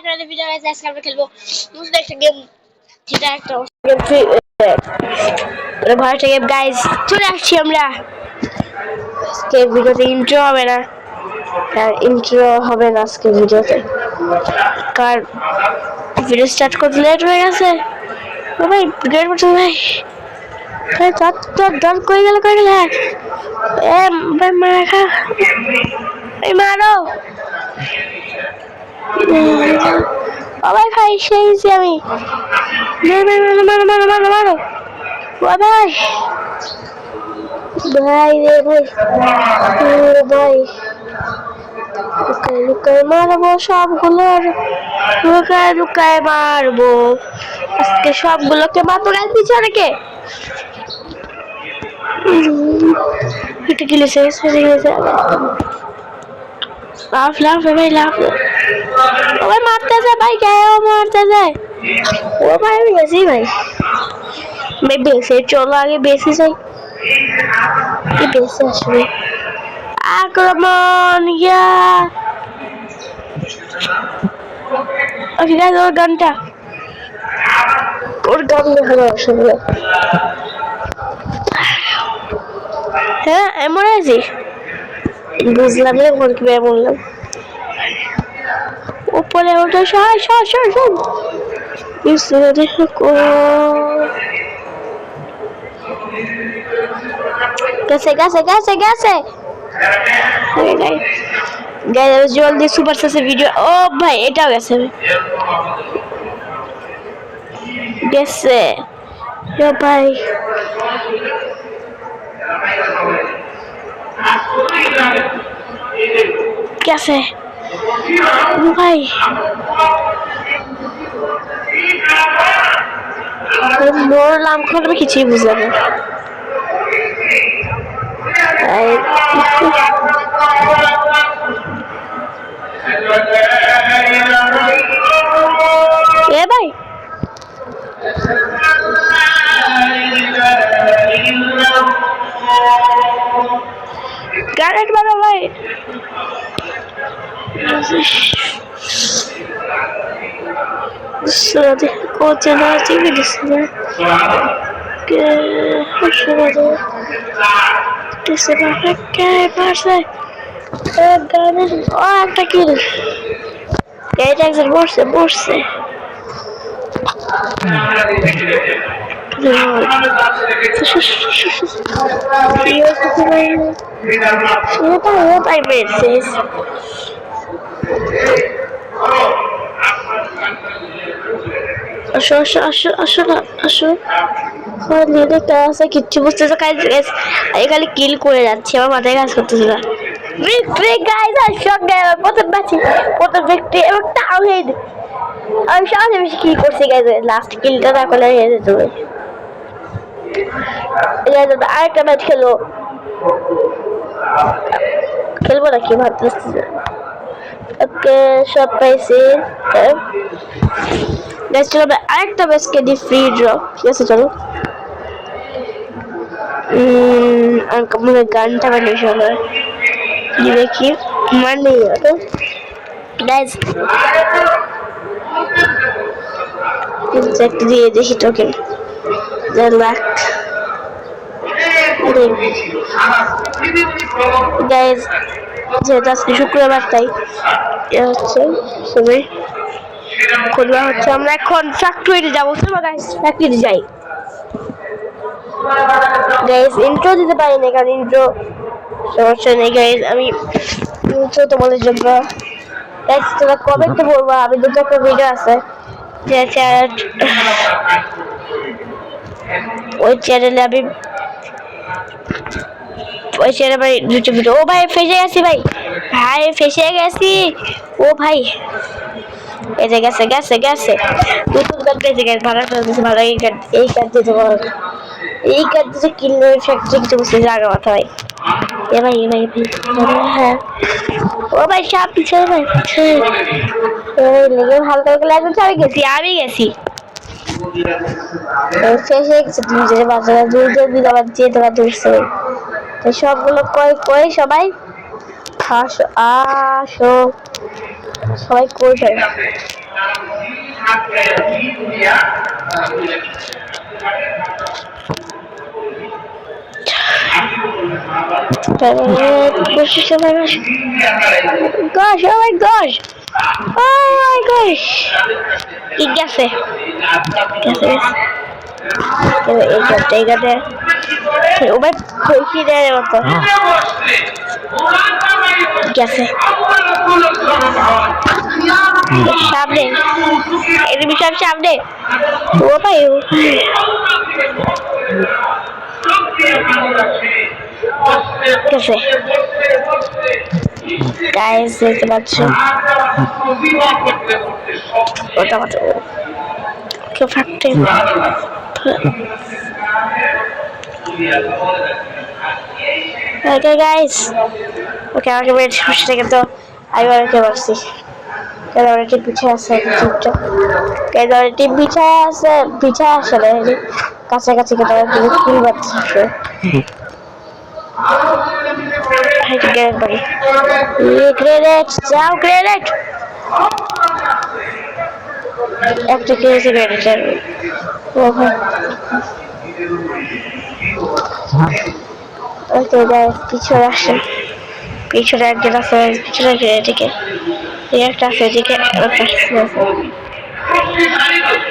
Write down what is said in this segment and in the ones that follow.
আপনাদের ভিডিও আছে। আজকে আমরা খেলবো বুঝতে একটা গেম, যেটা একটা ভয়টা গেম। গাইস চলে আসছি আমরা। আজকে ভিডিওতে ইন্ট্রো হবে না, আজকে ভিডিওতে, কারণ ভিডিও স্টার্ট করতে লেট হয়ে গেছে। ও ভাই গ্রেট বলছো ভাই, দর কই গেল এ ভাই মারা খা, এই মারো ও ভাই ভাই সেই আমি মারো মারো মারো মারো ও ভাই ভাই রে ভাই ভাই লুকায় লুকায় মারবো সবগুলোর, লুকায় লুকায় মারবো আজকে সবগুলোকে। মাত্র গাছ দিচ্ছে অনেকে, এটা কি লেছে লাফ লাফ ভাই লাফ, ও ভাই মারতে যায় ভাই, কে ও মারতে যায় ও ভাই। আমি গেছি ভাই, ভাই বেসে চলো আগে বেসে যাই, বেসে আসবে আক্রমণ ইয়া। ওকে গাইস, ওর গানটা ভালো আসলে। হ্যাঁ এমন আছি, বুঝলাম না কোন কি বললাম। উপরে ওঠে সর সর সর সর, গেছে গেছে গেছে গেছে জলদি সুপার সাসের ভিডিও। ও ভাই এটাও গেছে গেছে ভাই, গেছে ভাই। মরলাম, কোনো কিছুই বুঝলাম না। এ ভাই গ্যারেট মারো ভাই, কোচে না চিনি দিচ্ছে একটা কিল, এটা একজন বসছে বসছে আসো আসো আসো আসো না আসো, কিচ্ছু বুঝতেছে খালি কিল করে যাচ্ছে, আমার মাথায় কাজ করতেছে না। আমি সবচেয়ে বেশি কিল করছি গাইজ, লাস্ট কিলটা না করলে হেরে যেত। আরেকটা ম্যাচ খেলবো নাকি ভাবতেছি, ওকে সব পাইছি। চলো আরেকটা ম্যাচ খেলি ফ্রি ড্র, ঠিক আছে চলো। গানটা বানিয়ে শোনা দেখি মানে গাইজ দিয়ে দেখি টোকেন লাখ গাইজ, যেহেতু আজকে শুক্রবার তাই হচ্ছে সময় খোলা হচ্ছে। আমরা এখন ফ্যাক্টরিতে যাবো, চলো গাইজ ফ্যাক্টরিতে যাই। গাইজ ইন্ট্রো দিতে পারি না, কারণ ইন্ট্রো সমস্যা নেই গাইজ, আমি ইন্ট্রো তোমাদের জন্য। গাইজ তোমরা কমেন্টে বলবো, আমি দুটো একটা ভিডিও আছে যে ওই চ্যানেলে আমি দুটো ভিডিও। ও ভাই ফেসে গেছি ভাই, ভাই ফেসে গেছি ও ভাই, এই যে গেছে গেছে গেছে নতুন কার্ড পেয়েছে গেছে, ভালো পেয়েছে ভালো। এই কার্ড দিতে পারো, এই কার্ড দিতে কিনলে ফ্যাক্টরি কিছু বুঝতে জায়গা মাথা ভাই। এ ভাই এ ভাই হ্যাঁ ও ভাই সব পিছনে ভাই লেগে হালকা হালকা লাগছে। আমি গেছি ফেসে গেছে, দুই বাচ্চারা দুই আবার যেতে পারতে তো সবগুলো কই কই সবাই আসো আসো সবাই কই Gosh, oh my gosh. Oh my gosh. It gets it. এইটাতে ও ভাই খুশি দেয় মতো গেছে সামনে এর বিষয় সামনে ও ভাই গেছে গাইস দেখতে পাচ্ছ ওটা মতো কেউ ফাটতে Okay guys, okay আমাকে বেশ খুশি থেকে তো আমি অনেকে বলছি কেন টিপ পিছিয়ে আছে টিপটা কেন টিপ পিছিয়ে আসলে কাছাকাছি কেটে কিল বাচ্চা গ্রেনেড বাড়ি গ্রেনেড যাও গ্রেনেড একটা খেয়েছে গ্রেনেড ও ভাই ওকে গাইস পিছনে আসে পিছনে একজন আছে পিছনে এদিকে একটা আছে এদিকে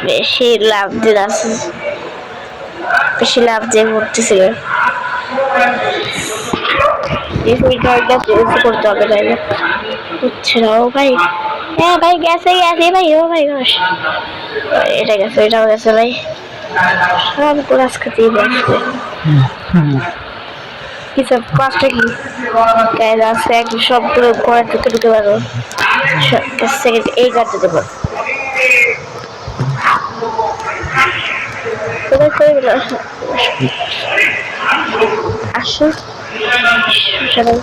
বেশি লাভ দিয়ে আছে বেশি লাভ দিয়ে ঘুরতেছিল এই গাড়িটা চেঞ্জ করতে হবে তাই না হচ্ছে না ও ভাই হ্যাঁ ভাই গেছে ভাই ও ভাই গোশ এটা গেছে এটাও গেছে ভাই সব করে আজকে দিয়ে আসবে কিছু পাঁচটা কি গাইজ আছে একটু সবগুলো ঘরে ঢুকে পারো সেকেন্ড এই গাড়িতে দেবো আসো সবাই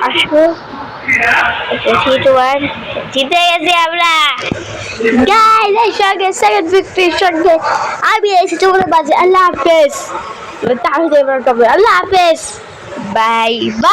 আসো জিতে গেছি আমরা গাইজ এই সঙ্গে সেকেন্ড ভিক্টরির সঙ্গে আমি এসে তোমাদের বাজে আল্লাহ হাফেজ তাহলে আল্লাহ হাফেজ বাই বাই